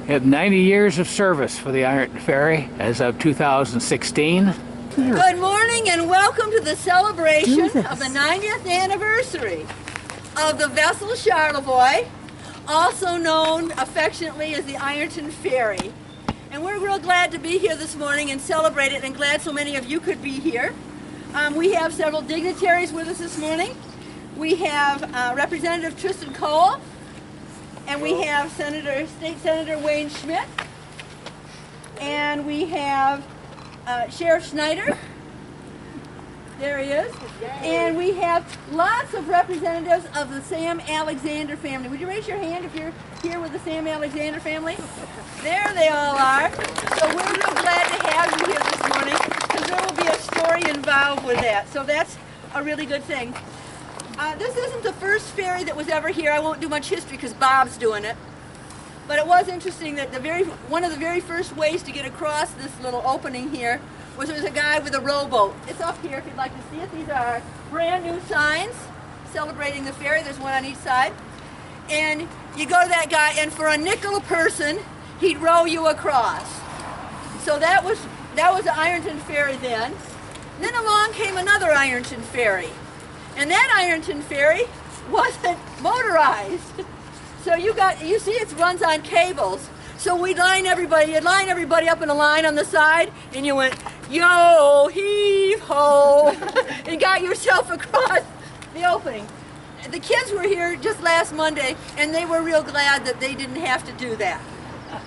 We have 90 years of service for the Ironton Ferry as of 2016. Good morning and welcome to the celebration of the 90th anniversary of the vessel Charlevoix, also known affectionately as the Ironton Ferry. And we're real glad to be here this morning and celebrate it, and glad so many of you could be here. We have several dignitaries with us this morning. We have Representative Tristan Cole, and we have State Senator Wayne Schmidt, and we have Sheriff Schneider. There he is. And we have lots of representatives of the Sam Alexander family. Would you raise your hand if you're here with the Sam Alexander family? There they all are. So we're real glad to have you here this morning, because there will be a story involved with that. So that's a really good thing. This isn't the first ferry that was ever here. I won't do much history because Bob's doing it. But it was interesting that one of the very first ways to get across this little opening here was there was a guy with a rowboat. It's up here if you'd like to see it. These are brand new signs celebrating the ferry. There's one on each side. And you go to that guy, and for a nickel a person, he'd row you across. So that was the Ironton Ferry then. And then along came another Ironton Ferry. And that Ironton Ferry wasn't motorized. So you see it runs on cables. So you'd line everybody up in a line on the side, and you went, yo, heave ho, and got yourself across the opening. The kids were here just last Monday, and they were real glad that they didn't have to do that.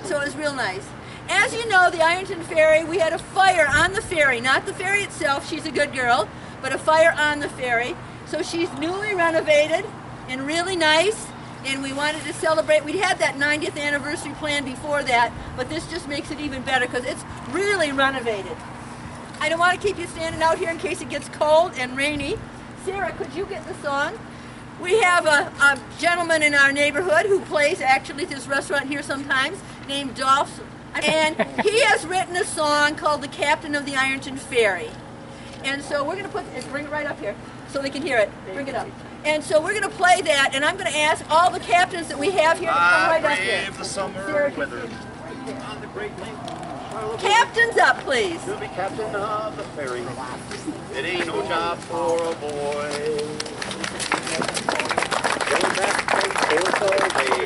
So it was real nice. As you know, the Ironton Ferry, we had a fire on the ferry, not the ferry itself, she's a good girl, but a fire on the ferry. So she's newly renovated and really nice. And we wanted to celebrate. We'd had that 90th anniversary plan before that, but this just makes it even better because it's really renovated. I don't want to keep you standing out here in case it gets cold and rainy. Sarah, could you get the song? We have a gentleman in our neighborhood who plays actually at this restaurant here sometimes, named Dolph, and he has written a song called The Captain of the Ironton Ferry. And so we're going to bring it right up here so they can hear it. Bring it up. And so we're going to play that, and I'm going to ask all the captains that we have here to come right up here. The summer weather on the Great Lake. Captains up, please. To be captain of the ferry, it ain't no job for a boy. Going back and forth all day.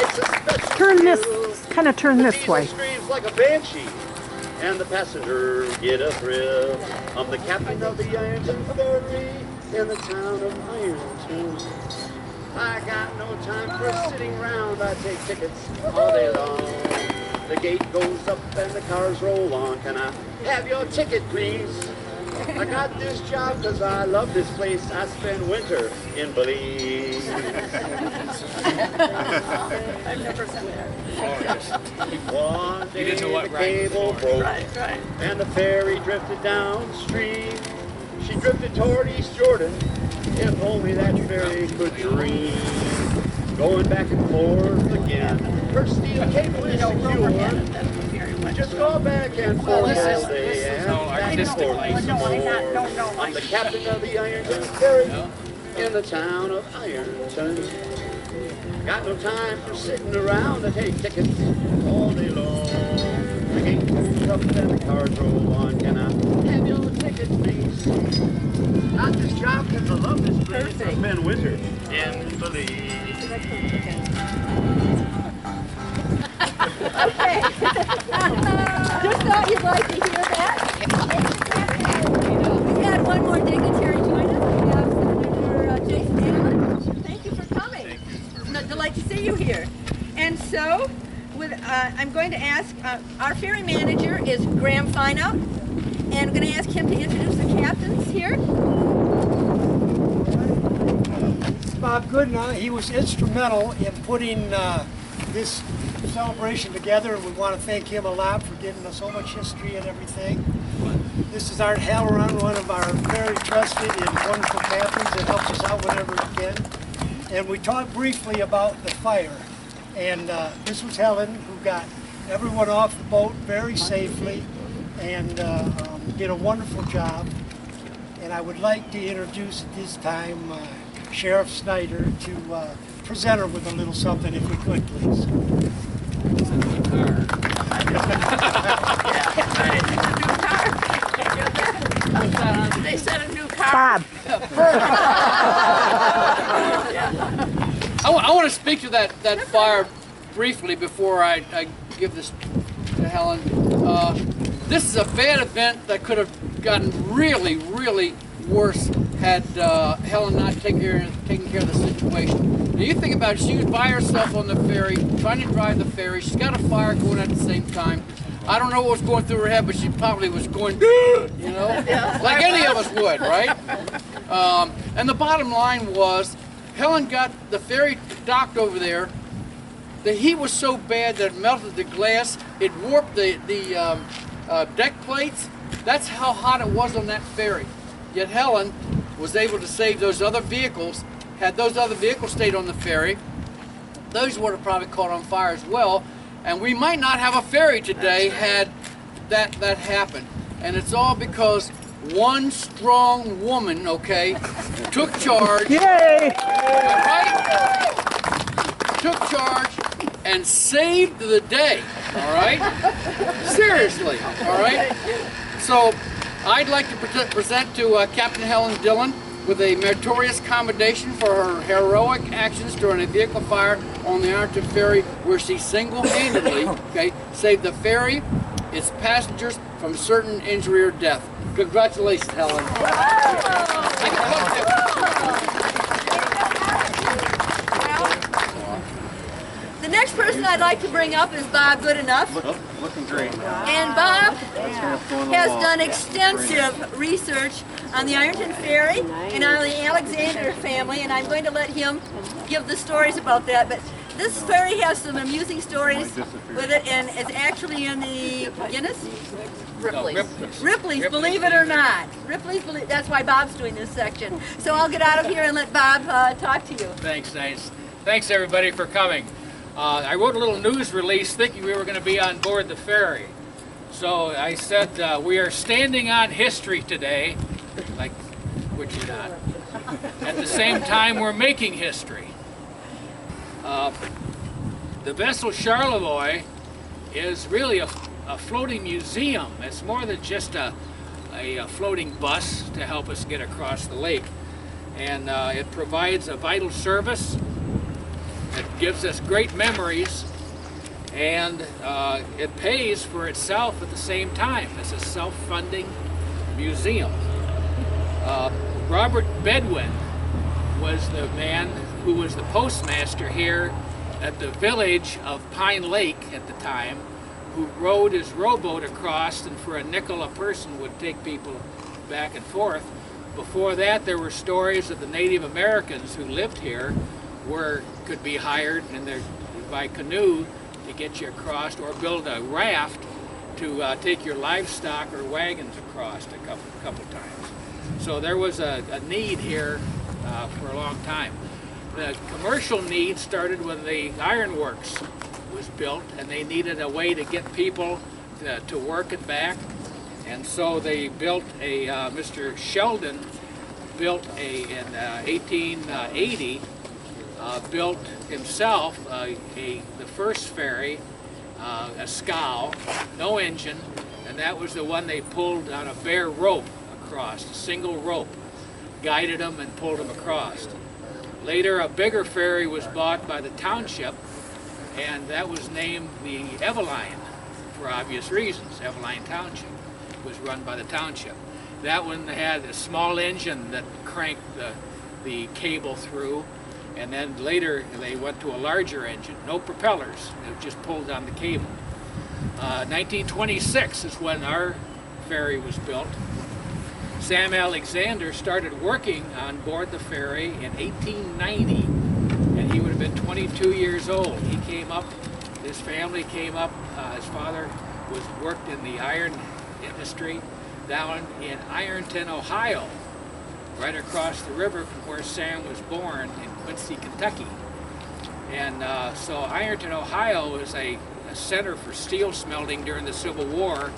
It's a special turn this way. Screams like a banshee, and the passengers get a thrill. I'm the captain of the Ironton Ferry in the town of Ironton. I got no time for sitting around. I take tickets all day long. The gate goes up and the cars roll on. Can I have your ticket, please? I got this job because I love this place. I spend winter in Belize. I've never seen that. One day the cable broke and the ferry drifted downstream. She drifted toward East Jordan, if only that ferry could dream. Going back and forth again, her steel cable is secure. Just go back and forth all day and back and forth some more. I'm the captain of the Ironton Ferry in the town of Ironton. Got no time for sitting around to take tickets all day long. The gate goes up and the cars roll on. Can I have your ticket, please? Got this job because I love this place. I spend winter in Belize. Okay. Just thought you'd like to hear that. We had one more dignitary join us. We have Senator Jason Allen. Thank you for coming. It's a delight to see you here. And so, I'm going to ask, our ferry manager is Graham Fineout, and I'm going to ask him to introduce the captains here. Bob Goodna, he was instrumental in putting this celebration together, and we want to thank him a lot for giving us so much history and everything. This is Art Halloran, one of our very trusted and wonderful captains that helps us out whenever he can. And we talked briefly about the fire. And this was Helen, who got everyone off the boat very safely and did a wonderful job. And I would like to introduce at this time Sheriff Snyder to present her with a little something, if we could, please. They said a new car. Bob. I want to speak to that fire briefly before I give this to Helen. This is a bad event that could have gotten really, really worse had Helen not taken care of the situation. Now you think about it, she was by herself on the ferry, trying to drive the ferry. She's got a fire going at the same time. I don't know what was going through her head, but she probably was going, you know, like any of us would, right? And the bottom line was, Helen got the ferry docked over there. The heat was so bad that it melted the glass. It warped the deck plates. That's how hot it was on that ferry. Yet Helen was able to save those other vehicles. Had those other vehicles stayed on the ferry, those would have probably caught on fire as well. And we might not have a ferry today had that happened. And it's all because one strong woman, okay, took charge. Yay! Right? Took charge and saved the day, all right? Seriously, all right? So I'd like to present to Captain Helen Dillon with a meritorious commendation for her heroic actions during a vehicle fire on the Ironton Ferry, where she single-handedly, okay, saved the ferry, its passengers from certain injury or death. Congratulations, Helen. The next person I'd like to bring up is Bob Goodenough. Looking great. And Bob has done extensive research on the Ironton Ferry and on the Alexander family, and I'm going to let him give the stories about that. But this ferry has some amusing stories with it, and it's actually in the Guinness? Ripley's, believe it or not. Ripley's, that's why Bob's doing this section. So I'll get out of here and let Bob talk to you. Thanks, nice. Thanks everybody for coming. I wrote a little news release thinking we were going to be on board the ferry. So I said we are standing on history today, like, which you're not. At the same time we're making history. The vessel Charlevoix is really a floating museum. It's more than just a floating bus to help us get across the lake. And it provides a vital service. It gives us great memories, and it pays for itself at the same time. It's a self-funding museum. Robert Bedwin was the man who was the postmaster here at the village of Pine Lake at the time, who rowed his rowboat across, and for a nickel a person would take people back and forth. Before that, there were stories of the Native Americans who lived here could be hired by canoe to get you across, or build a raft to take your livestock or wagons across a couple times. So there was a need here for a long time. The commercial need started when the ironworks was built, and they needed a way to get people to work and back. And so they built Mr. Sheldon built in 1880, built himself the first ferry, a scow, no engine, and that was the one they pulled on a bare rope across, a single rope, guided them and pulled them across. Later, a bigger ferry was bought by the township, and that was named the Eveline for obvious reasons. Eveline Township was run by the township. That one had a small engine that cranked the cable through, and then later they went to a larger engine, no propellers, it just pulled on the cable. 1926 is when our ferry was built. Sam Alexander started working on board the ferry in 1890, and he would have been 22 years old. He came up, his family came up, his father worked in the iron industry down in Ironton, Ohio, right across the river from where Sam was born in Quincy, Kentucky. And so Ironton, Ohio is a center for steel smelting during the Civil War,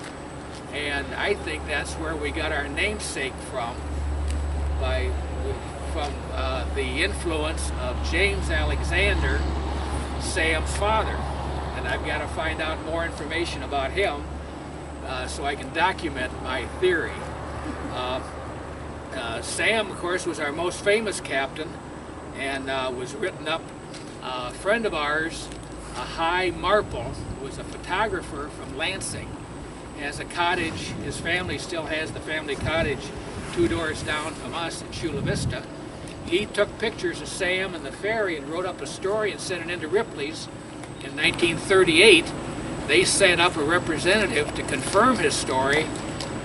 and I think that's where we got our namesake from the influence of James Alexander, Sam's father. and I've got to find out more information about him so I can document my theory. Sam, of course, was our most famous captain and was written up. A friend of ours, High Marple, was a photographer from Lansing, has a cottage. His family still has the family cottage 2 doors down from us in Chula Vista. He took pictures of Sam and the ferry and wrote up a story and sent it into Ripley's. In 1938, they sent up a representative to confirm his story,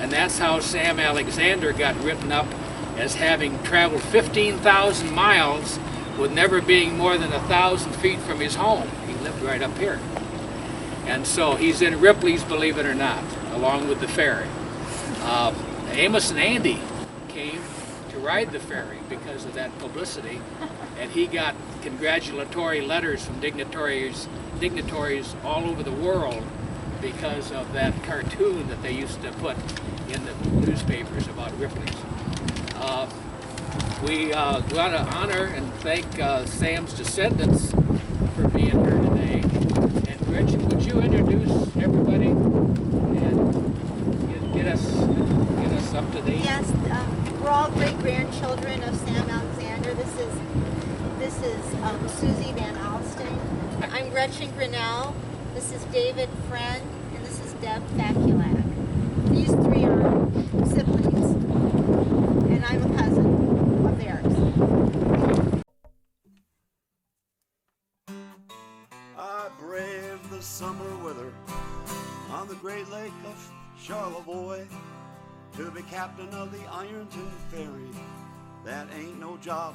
and that's how Sam Alexander got written up as having traveled 15,000 miles with never being more than 1,000 feet from his home. He lived right up here. And so he's in Ripley's, believe it or not, along with the ferry. Amos and Andy came to ride the ferry because of that publicity, and he got congratulatory letters from dignitaries all over the world because of that cartoon that they used to put in the newspapers about Ripley's. We want to honor and thank Sam's descendants for being here today. And Gretchen, would you introduce everybody and get us up to date? Yes, we're all great-grandchildren of Sam Alexander. This is Susie Van Alstyne. I'm Gretchen Grinnell. This is David Friend, and this is Deb Baculak. These 3 are siblings, and I'm a cousin of theirs. I braved the summer weather on the great lake of Charlevoix to be captain of the Ironton Ferry. That ain't no job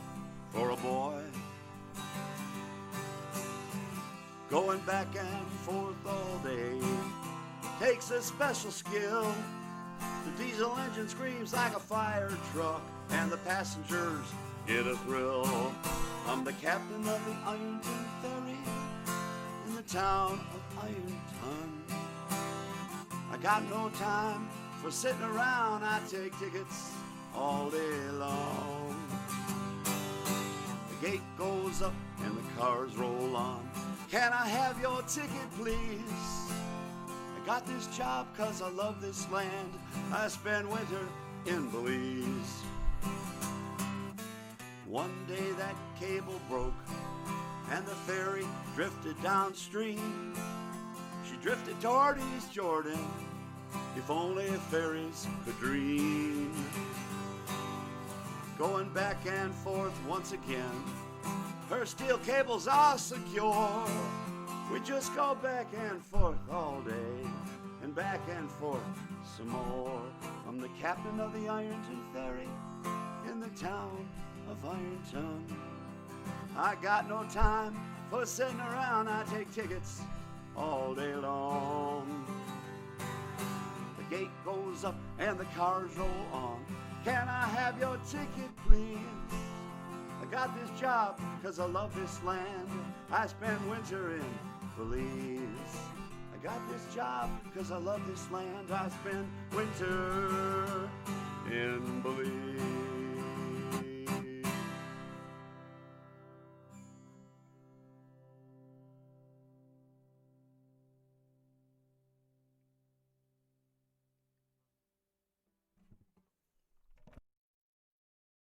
for a boy. Going back and forth all day takes a special skill. The diesel engine screams like a fire truck, and the passengers get a thrill. I'm the captain of the Ironton Ferry in the town of Ironton. I got no time for sitting around. I take tickets all day long. The gate goes up and the cars roll on. Can I have your ticket, please? I got this job 'cause I love this land. I spend winter in Belize. One day that cable broke and the ferry drifted downstream. She drifted toward East Jordan, if only ferries could dream. Going back and forth once again, her steel cables are secure. We just go back and forth all day, and back and forth some more. I'm the captain of the Ironton Ferry in the town of Ironton. I got no time for sitting around. I take tickets all day long. The gate goes up and the cars roll on. Can I have your ticket, please? I got this job 'cause I love this land. I spend winter in Belize. I got this job 'cause I love this land. I spend winter in Belize.